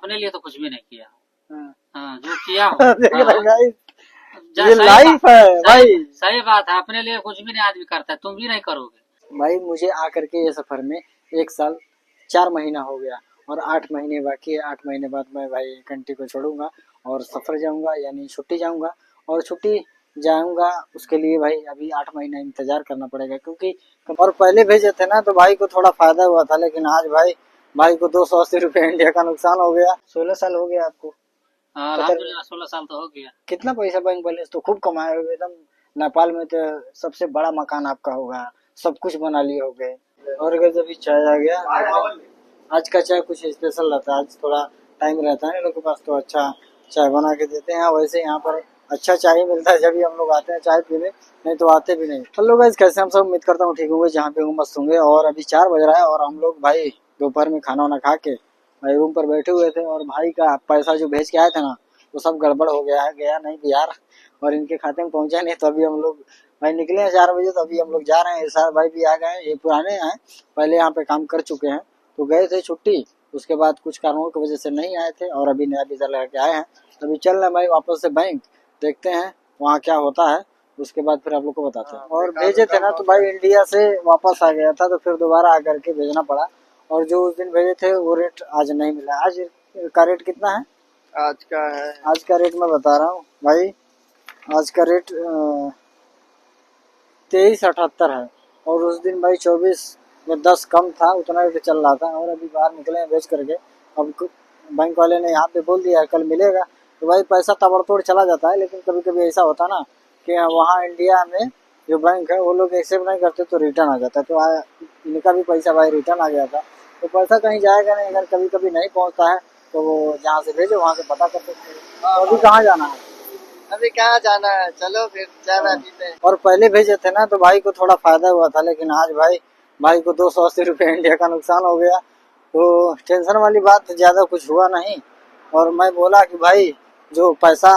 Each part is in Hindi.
अपने लिए तो कुछ भी नहीं किया। हाँ। हाँ, जो किया हो देख रहे हाँ, गाइस, ये सही लाइफ है भाई। सही बात है, अपने लिए कुछ भी नहीं आदमी करता है, तुम भी नहीं करोगे। भाई मुझे आकर के ये सफर में 1 साल 4 महीना हो गया और 8 महीने बाकी है। 8 महीने बाद मैं भाई कंट्री को छोड़ूंगा और सफर जाऊंगा, यानी छुट्टी जाऊंगा। और छुट्टी जाऊंगा उसके लिए भाई अभी 8 महीना इंतजार करना पड़ेगा, क्योंकि और पहले भेजे थे ना तो भाई को थोड़ा फायदा हुआ था, लेकिन आज भाई को 280 रुपये इंडिया का नुकसान हो गया। 16 साल हो गया आपको। हाँ, पता अल्हम्दुलिल्लाह 16 साल तो हो गया। कितना पैसा बैंक बैलेंस तो खूब कमाए होगे एकदम। नेपाल में तो सबसे बड़ा मकान आपका होगा, सब कुछ बना लिए होगे। और अगर जब चाय आ गया, आज का चाय कुछ स्पेशल रहता है, आज थोड़ा टाइम रहता है इन लोगों के पास तो अच्छा चाय बना के देते हैं। वैसे यहाँ पर अच्छा चाय ही मिलता है जब भी हम लोग आते हैं चाय पीने, नहीं तो आते भी नहीं। हेलो गाइस, कैसे हम सब? उम्मीद करता हूँ ठीक होंगे, जहाँ पे होंगे मस्त होंगे। और अभी 4 बज रहा है और हम लोग भाई दोपहर में खाना वाना खा के भाई रूम पर बैठे हुए थे। और भाई का पैसा जो भेज के आए थे ना, वो सब गड़बड़ हो गया है, गया नहीं बिहार और इनके खाते में पहुंचा नहीं। तो अभी हम लोग भाई निकले हैं 4 बजे, तो अभी हम लोग जा रहे हैं। सर भाई भी आ गए हैं, ये पुराने हैं, पहले यहाँ पे काम कर चुके हैं, तो गए थे छुट्टी, उसके बाद कुछ कारणों की वजह से नहीं आए थे और अभी नया वीजा लगा के आए हैं। तो अभी चल रहे हैं भाई वापस से बैंक, देखते हैं वहाँ क्या होता है, उसके बाद फिर आप लोग को बताते हैं। और भेजे थे ना तो भाई इंडिया से वापस आ गया था, तो फिर दोबारा आकर के भेजना पड़ा। और जो उस दिन भेजे थे वो रेट आज नहीं मिला। आज का रेट कितना है? आज का रेट मैं बता रहा हूँ भाई, आज का रेट 2378 है। और उस दिन भाई 24 या 10 कम था, उतना रेट चल रहा था। और अभी बाहर निकले हैं बेच करके। अब बैंक वाले ने यहाँ पे बोल दिया है कल मिलेगा, तो भाई पैसा ताबड़तोड़ चला जाता है। लेकिन कभी कभी ऐसा होता ना कि वहाँ इंडिया में जो बैंक है वो लोग एक्सेप्ट नहीं करते तो रिटर्न आ जाता है। तो इनका भी पैसा भाई रिटर्न आ गया था। तो पैसा कहीं जाएगा नहीं, अगर कभी कभी नहीं पहुँचता है तो वो जहाँ से भेजो वहाँ से पता कर सकते हैं। तो अभी कहाँ जाना है? अभी कहाँ जाना है, चलो फिर चाय बाय पीते हैं। और पहले भेजे थे ना तो भाई को थोड़ा फायदा हुआ था, लेकिन आज भाई को 280 रुपये इंडिया का नुकसान हो गया। तो टेंशन वाली बात ज्यादा कुछ हुआ नहीं। और मैं बोला कि भाई जो पैसा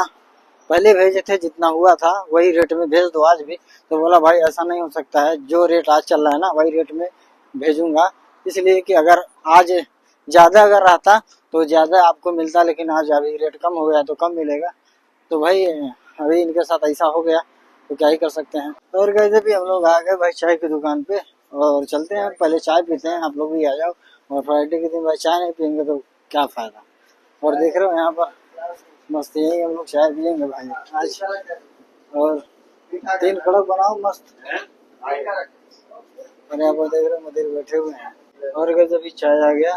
पहले भेजे थे जितना हुआ था वही रेट में भेज दो आज भी। तो बोला भाई ऐसा नहीं हो सकता है, जो रेट आज चल रहा है ना वही रेट में भेजूंगा। इसलिए कि अगर आज ज्यादा अगर रहता तो ज्यादा आपको मिलता, लेकिन आज अभी रेट कम हो गया तो कम मिलेगा। तो भाई अभी इनके साथ ऐसा हो गया तो क्या ही कर सकते हैं। और कैसे भी हम लोग आ गए भाई चाय की दुकान पे और चलते हैं, पहले चाय पीते हैं, आप लोग भी आ जाओ। और फ्राइडे के दिन भाई चाय नहीं पियेंगे तो क्या फायदा। और देख रहे हो यहाँ पर मस्त यही हम लोग चाय पियेंगे भाई आज। और 3 कड़क बनाओ मस्त। और यहाँ पर देख रहे हो मदिर बैठे हुए हैं। और कैसे भी चाय आ गया,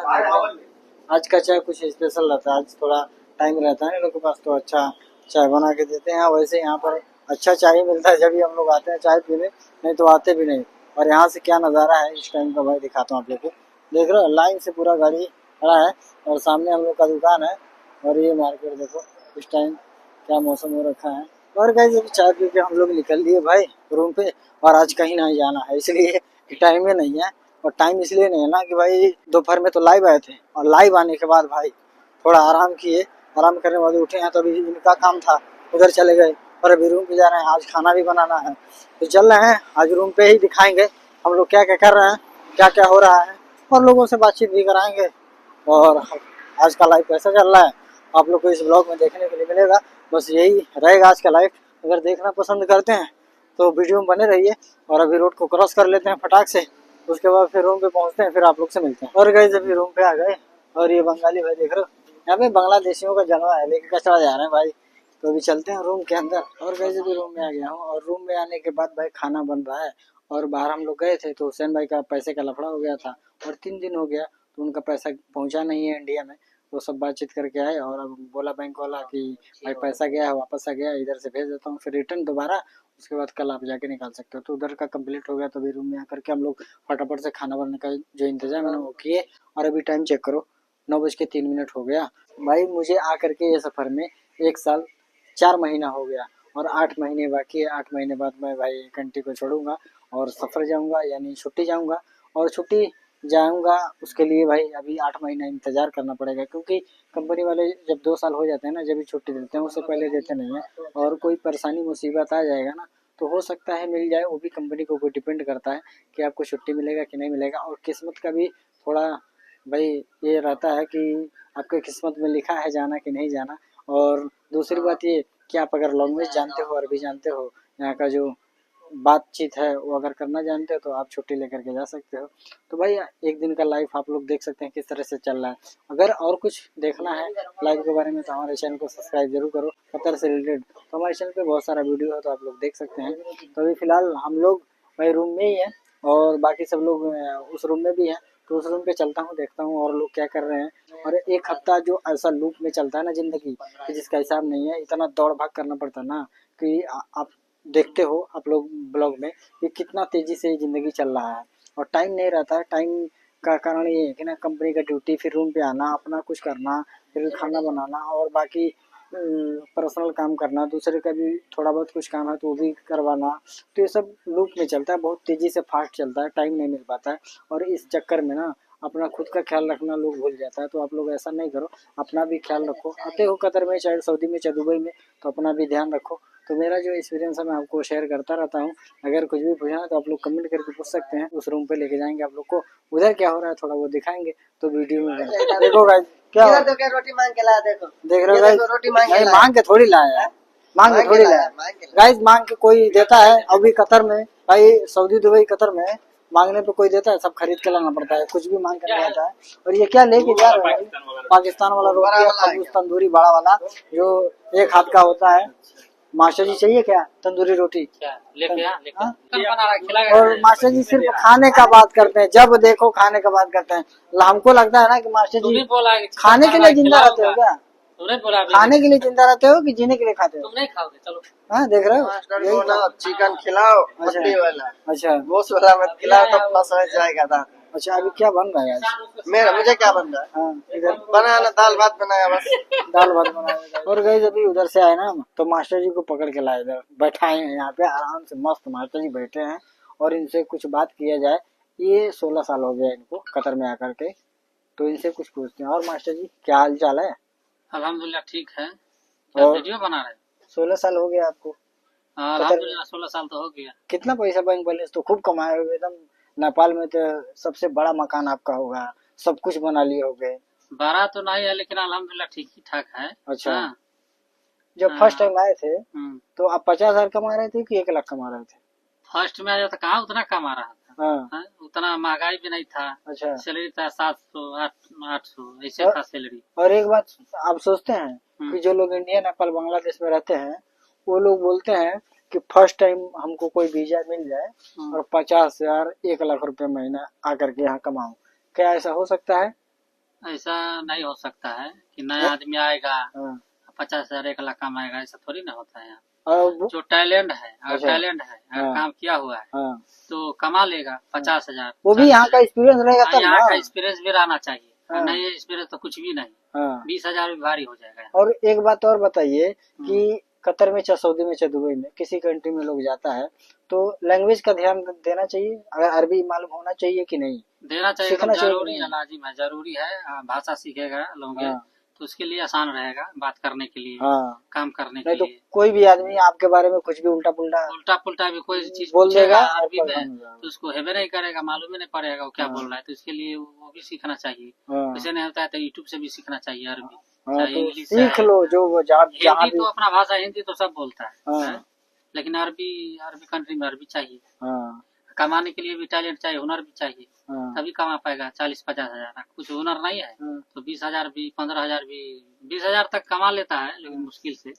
आज का चाय कुछ स्पेशल रहता है, आज थोड़ा टाइम रहता है इन लोग के पास तो अच्छा चाय बना के देते हैं। वैसे यहाँ पर अच्छा चाय मिलता है जब भी हम लोग आते हैं चाय पीने, नहीं तो आते भी नहीं। और यहाँ से क्या नज़ारा है इस टाइम का भाई दिखाता हूँ आप लोग को। देख रहे हो लाइन से पूरा गाड़ी खड़ा है और सामने हम लोग का दुकान है। और ये मार्केट देखो इस टाइम क्या मौसम हो रखा है। और गाइस अभी चाय पी के हम लोग निकल दिए भाई रूम पे। और आज कहीं नहीं जाना है, इसलिए टाइम ही नहीं है। और टाइम इसलिए नहीं है ना कि भाई दोपहर में तो लाइव आए थे और लाइव आने के बाद भाई थोड़ा आराम किए, आराम करने वाले उठे हैं। तो अभी इनका काम था उधर चले गए और अभी रूम पे जा रहे हैं, आज खाना भी बनाना है। तो चल रहे हैं आज रूम पे ही दिखाएंगे हम लोग क्या क्या कर रहे हैं, क्या क्या हो रहा है, और लोगों से बातचीत भी कराएंगे। और आज का लाइफ कैसा चल रहा है आप लोग को इस ब्लॉग में देखने के लिए मिलेगा। बस यही रहेगा आज का लाइफ। अगर देखना पसंद करते हैं तो वीडियो में बने रहिए। और अभी रोड को क्रॉस कर लेते हैं फटाक से, उसके बाद फिर रूम पे पहुंचते हैं, फिर आप लोग से मिलते हैं। और गाइस अभी रूम पे आ गए और ये बंगाली भाई देख रहे हो, यहाँ पे बांग्लादेशियों का जलवा है, लेके कचरा जा रहे हैं भाई। तो अभी चलते हैं रूम के अंदर। और गाइस अभी रूम में आ गया हूँ और रूम में आने के बाद भाई खाना बन रहा है। और बाहर हम लोग गए थे तो हुसैन भाई का पैसे का लफड़ा हो गया था और 3 दिन हो गया तो उनका पैसा पहुंचा नहीं है इंडिया में। तो सब बातचीत करके आए और अब बोला बैंक वाला कि भाई पैसा गया है, वापस आ गया, इधर से भेज देता हूँ फिर रिटर्न दोबारा, उसके बाद कल आप जाके निकाल सकते हो। तो उधर का कंप्लीट हो गया तो अभी रूम में आकर के हम लोग फटाफट से खाना बनाने का जो इंतजाम है ना वो किए। और अभी टाइम चेक करो 9:03 हो गया। भाई मुझे आकर के ये सफ़र में 1 साल 4 महीना हो गया और 8 महीने बाकी है। 8 महीने बाद मैं भाई कंट्री को छोड़ूंगा और सफ़र जाऊंगा, यानी छुट्टी जाऊंगा। और छुट्टी जाऊंगा उसके लिए भाई अभी 8 महीना इंतजार करना पड़ेगा, क्योंकि कंपनी वाले जब 2 साल हो जाते हैं ना जब भी छुट्टी देते हैं, उससे पहले देते नहीं है। और कोई परेशानी मुसीबत आ जाएगा ना तो हो सकता है मिल जाए, वो भी कंपनी को कोई डिपेंड करता है कि आपको छुट्टी मिलेगा कि नहीं मिलेगा। और किस्मत का भी थोड़ा भाई ये रहता है कि आपके किस्मत में लिखा है जाना कि नहीं जाना। और दूसरी बात ये कि आप अगर लैंग्वेज जानते हो, अरबी जानते हो, यहाँ का जो बातचीत है वो अगर करना जानते हो तो आप छुट्टी लेकर के जा सकते हो। तो भाई एक दिन का लाइफ आप लोग देख सकते हैं किस तरह से चल रहा है। अगर और कुछ देखना है लाइफ के बारे में तो हमारे चैनल को सब्सक्राइब जरूर करो। कतर से रिलेटेड तो हमारे चैनल पे बहुत सारा वीडियो है तो आप लोग देख सकते हैं। तो अभी फिलहाल हम लोग भाई रूम में ही है और बाकी सब लोग उस रूम में भी हैं। तो उस रूम पे चलता हूँ, देखता हूँ और लोग क्या कर रहे हैं। और एक हफ्ता जो ऐसा लूप में चलता है ना जिंदगी कि जिसका हिसाब नहीं है, इतना दौड़ भाग करना पड़ता है ना कि आप देखते हो आप लोग ब्लॉग में कि कितना तेजी से जिंदगी चल रहा है और टाइम नहीं रहता है। टाइम का कारण ये है कि ना कंपनी का ड्यूटी, फिर रूम पे आना, अपना कुछ करना, फिर खाना बनाना और बाकी पर्सनल काम करना, दूसरे का भी थोड़ा बहुत कुछ काम है तो वो भी करवाना। तो ये सब लूप में चलता है, बहुत तेजी से फास्ट चलता है, टाइम नहीं मिल पाता है। और इस चक्कर में ना अपना खुद का ख्याल रखना लोग भूल जाता है। तो आप लोग ऐसा नहीं करो, अपना भी ख्याल रखो। आते हो कतर में, चाहे सऊदी में, चाहे दुबई में, तो अपना भी ध्यान रखो। तो मेरा जो एक्सपीरियंस है मैं आपको शेयर करता रहता हूँ। अगर कुछ भी पूछना है तो आप लोग कमेंट करके पूछ सकते हैं। उस रूम पे लेके जाएंगे आप लोग को, उधर क्या हो रहा है थोड़ा वो दिखाएंगे। तो वीडियो में देखो गाइस क्या इधर तो क्या रोटी मांग के लाया, देखो देख रहे ये हो गाइस, देखो, रोटी मांग के नहीं लाया। मांग के थोड़ी लाया है, मांग के थोड़ी लाया मांग के लाया। गाइस। मांग के कोई देता है अभी कतर में भाई, सऊदी दुबई कतर में मांगने पे कोई देता है? सब खरीद के लाना पड़ता है, कुछ भी मांग कर नहीं आता है। और ये क्या लेके जा रहे हैं? पाकिस्तान वाला रोटी है, खबूज तंदूरी बड़ा वाला जो एक हाथ का होता है। मास्टर जी चाहिए क्या तंदूरी रोटी? क्या लेके आ, लेके हाँ? बना रहा खिलाएगा। और मास्टर जी सिर्फ खाने का बात करते हैं, जब देखो खाने का बात करते हैं। हमको लगता है ना कि मास्टर तू भी जी बोला है कि खाने के लिए जिंदा रहते हो क्या? तुमने बोला अभी खाने के लिए जिंदा रहते हो कि जीने के लिए खाते हो? तुम नहीं खाओगे, चलो हाँ देख रहे हो मास्टर यही को ना चिकन खिलाओ, मछली वाला, अच्छा गोश्त वाला मत खिलाओ, तब फंस जाएगा दांत। अच्छा। अभी क्या बन रहा है आज? मुझे क्या बन रहा है? हाँ इधर बनाना दाल भात बनाया बस। दाल भात बनाया। और गई अभी उधर से आए ना तो मास्टर जी को पकड़ के लाए, इधर बैठाए हैं यहाँ पे आराम से मस्त मास्टर जी बैठे हैं और इनसे कुछ बात किया जाए। ये 16 साल हो गया इनको कतर में आकर के, तो इनसे कुछ पूछते हैं। और मास्टर जी क्या हाल चाल है? अल्हम्दुलिल्लाह ठीक है। क्या और वीडियो बना रहे? 16 साल हो गया आपको? हाँ, अल्हम्दुलिल्लाह 16 साल तो हो गया। कितना पैसा बैंक बैलेंस तो खूब कमाए हुए एकदम। नेपाल में तो सबसे बड़ा मकान आपका होगा, सब कुछ बना लिए होगे। बड़ा तो नहीं है लेकिन अल्हम्दुलिल्लाह ठीक ही ठाक है। अच्छा। हाँ। जब फर्स्ट टाइम आए थे तो आप 50,000 कमा रहे थे कि 1 लाख कमा रहे थे? फर्स्ट में आया तो कहाँ उतना कमा रहा था। हाँ हाँ, उतना महंगाई भी नहीं था। अच्छा। सैलरी था 700 800 ऐसे था सैलरी। और एक बात आप सोचते हैं कि जो लोग इंडिया, नेपाल, बांग्लादेश में रहते हैं वो लोग बोलते हैं कि फर्स्ट टाइम हमको कोई वीजा मिल जाए और 50,000 1 लाख रुपए महीना आकर के यहाँ कमाऊं, क्या ऐसा हो सकता है? ऐसा नहीं हो सकता है कि नया आदमी आएगा हाँ। 50,000 1 लाख कमाएगा, ऐसा थोड़ी ना होता है यहाँ। और जो टैलेंट है, अगर अच्छा। टैलेंट है, अगर हाँ। काम किया हुआ है हाँ। तो कमा लेगा 50,000। वो भी यहाँ का एक्सपीरियंस रहेगा तब यहाँ का ना। एक्सपीरियंस भी रहना चाहिए। हाँ। नहीं एक्सपीरियंस तो कुछ भी नहीं। हाँ। 20,000 भी भारी हो जाएगा। और एक बात और बताइए कि कतर में, चाहे सऊदी में, चाहे दुबई में, किसी कंट्री में लोग जाता है तो लैंग्वेज का ध्यान देना चाहिए। अगर अरबी मालूम होना चाहिए कि नहीं? देना चाहिए, सीखना एकदम चाहिए जरूरी कि है, लाजिम है, जरूरी है। भाषा सीखेगा लोगे हाँ। तो उसके लिए आसान रहेगा बात करने के लिए, हाँ। काम करने के नहीं तो लिए। कोई भी आदमी आपके बारे में कुछ भी उल्टा पुल्टा उल्टा पुल्टा भी कोई चीज बोल पूछेगा देगा अरबी और में परेशान हो जाएगा। तो उसको हेबे नहीं करेगा, मालूम ही नहीं पड़ेगा वो क्या हाँ। बोल रहा है। तो इसके लिए वो भी सीखना चाहिए। हाँ। वैसे नहीं होता है तो यूट्यूब से भी सीखना चाहिए अरबी, हाँ, चाहे तो इंग्लिश सीख लो जो जहाँ हिंदी भी। तो अपना भाषा हिंदी तो सब बोलता है। हाँ। हैं? लेकिन अरबी अरबी कंट्री में अरबी चाहिए। हाँ। कमाने के लिए भी टैलेंट चाहिए, हुनर भी चाहिए, हाँ। तभी कमा पाएगा। 40-50 हजार, कुछ हुनर नहीं है हाँ। तो 20,000 भी, 15,000 भी, 20,000 तक कमा लेता है लेकिन मुश्किल से।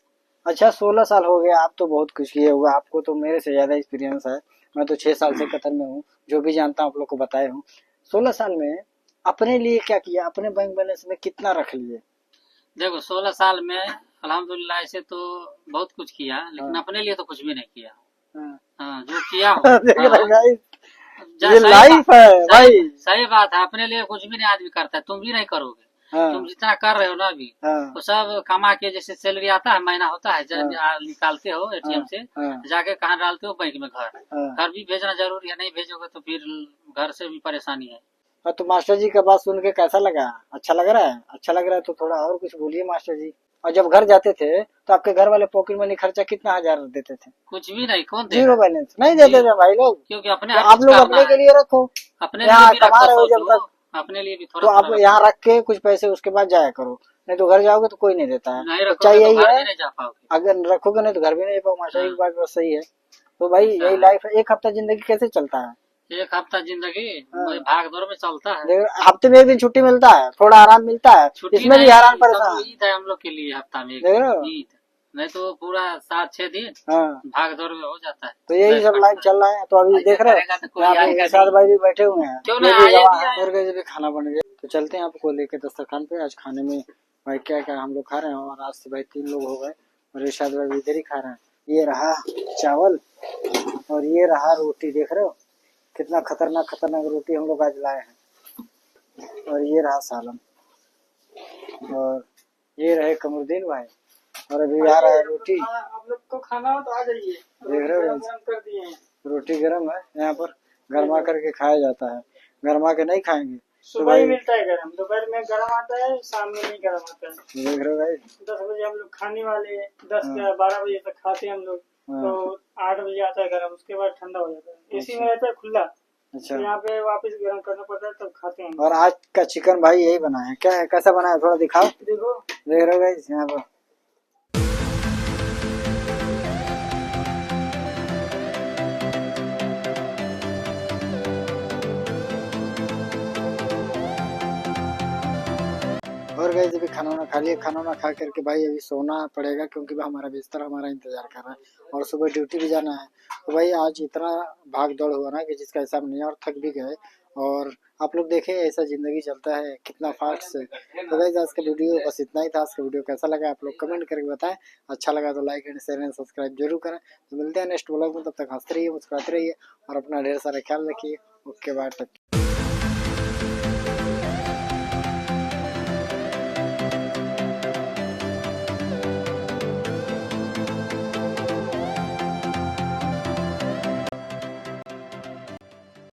अच्छा 16 साल हो गया, आप तो बहुत कुछ किए हुए, आपको तो मेरे से ज्यादा एक्सपीरियंस है। मैं तो 6 साल से कतर में हूँ, जो भी जानता हूँ आप लोग को बताए हूँ। 16 साल में अपने लिए क्या किया? अपने बैंक बैलेंस में कितना रख लिए? देखो 16 साल में अल्हम्दुलिल्लाह ऐसे तो बहुत कुछ किया लेकिन अपने लिए तो कुछ भी नहीं किया। हाँ। हाँ, जो किया हो देख रहे हाँ, गाइस, जा- ये सही लाइफ बात- है भाई। सही बात है, अपने लिए कुछ भी नहीं आदमी करता है, तुम भी नहीं करोगे। हाँ। तुम जितना कर रहे हो ना अभी हाँ। वो सब कमा के, जैसे सैलरी आता है, महीना होता है, जब निकालते हो एटीएम से, हाँ। जाके कहाँ डालते हो? बैंक में। हाँ। घर भी भेजना जरूरी है, नहीं भेजोगे तो फिर घर से भी परेशानी है। हाँ, तो मास्टर जी का बात सुन के कैसा लगा? अच्छा लग रहा है? अच्छा लग रहा है तो थोड़ा और कुछ बोलिए मास्टर जी। और जब घर जाते थे तो आपके घर वाले पॉकेट मनी खर्चा कितना हजार देते थे? कुछ भी नहीं, कौन जीरो देगा? बैलेंस नहीं देते थे भाई लोग। क्योंकि अपने तो हर आप चीज लोग करना अपने है। के लिए रखो, अपने लिए यहाँ भी कमा रखो, रहे हो जब सोचो। तक अपने लिए भी तो थोड़ा आप थोड़ा यहाँ रख के कुछ पैसे उसके बाद जाया करो, नहीं तो घर जाओगे तो कोई नहीं देता है। नहीं तो रखोगे चाहिए तो यही घर भी है, नहीं जा पाओगे। अगर रखोगे नहीं तो घर भी नहीं पाओ, माशा की हाँ। बात बस सही है। तो भाई ऐसा यही है। लाइफ है। एक हफ्ता जिंदगी कैसे चलता है? एक हफ्ता जिंदगी हाँ। वही भाग दौड़ में चलता है। देखो, हफ्ते में एक दिन छुट्टी मिलता है, थोड़ा आराम मिलता है, छुट्टी इसमें भी नहीं, हैरान सब परेशान। ईद है हम लोग के लिए हफ्ता में एक देख दिन रहे हो? ईद, नहीं तो पूरा 7-6 दिन हाँ, भाग दौड़ में हो जाता है। तो यही सब लाइफ चल रहा है। तो अभी देख रहे करेगा तो हो कोई यहाँ पे आएगा इरशाद नहीं। भाई भी बैठे हुए हैं, क्यों ये ना भी आए गवाह भी है। आए। और कैसे भी खाना बन गया, तो चलते हैं आपको लेके दस्तरखान पे। आज खाने में भाई क्या क्या हम लोग खा रहे हैं, और आज से भाई 3 लोग हो गए, और इरशाद भाई भी इधर ही खा रहे हैं। ये रहा चावल और ये रहा रोटी, देख रहे हो कितना खतरनाक खतरनाक रोटी हम लोग आज लाए हैं। और ये रहा सालन, और ये रहे कमरुद्दीन भाई, और अभी आ रहा है रोटी। आप लोग को खाना हो तो आ जाइए, देख रहे हो गरम कर दिए हैं। रोटी गर्म है, यहाँ पर गर्मा करके खाया जाता है, गर्मा के नहीं खाएंगे तो सुबह ही भाई। मिलता है गरम, दोपहर में गरम आता है, शाम में नहीं गरम आता है। देख रहे हो भाई। 10 बजे हम लोग खाने वाले हैं, 10 हाँ। या 12 बजे तक खाते हैं हम लोग। हाँ। तो 8 बजे आता है गरम, उसके बाद ठंडा हो जाता है। एसी अच्छा। में रहता है खुला, अच्छा, तो यहाँ पे वापस गरम करना पड़ता है, तब खाते हैं। और आज का चिकन भाई यही बना है, क्या है, कैसा बना है थोड़ा दिखाओ। देखो देख रहे हो भाई यहाँ पर। और गाइस अभी खाना वाना खा लिया, खाना वाना खा करके भाई अभी सोना पड़ेगा, क्योंकि भाई हमारा बिस्तर हमारा इंतजार कर रहा है, और सुबह ड्यूटी भी जाना है। तो भाई आज इतना भाग दौड़ हुआ ना कि जिसका हिसाब नहीं है, और थक भी गए। और आप लोग देखें ऐसा जिंदगी चलता है कितना फास्ट से। तो गाइस आज का वीडियो बस इतना ही था। आज का वीडियो कैसा लगा आप लोग कमेंट करके बताएं, अच्छा लगा तो like and share and subscribe जरूर करें। तो मिलते हैं नेक्स्ट व्लॉग में, तब तक हंसते रहिए मुस्कुराते रहिए और अपना ढेर सारा ख्याल रखिए। Okay bye.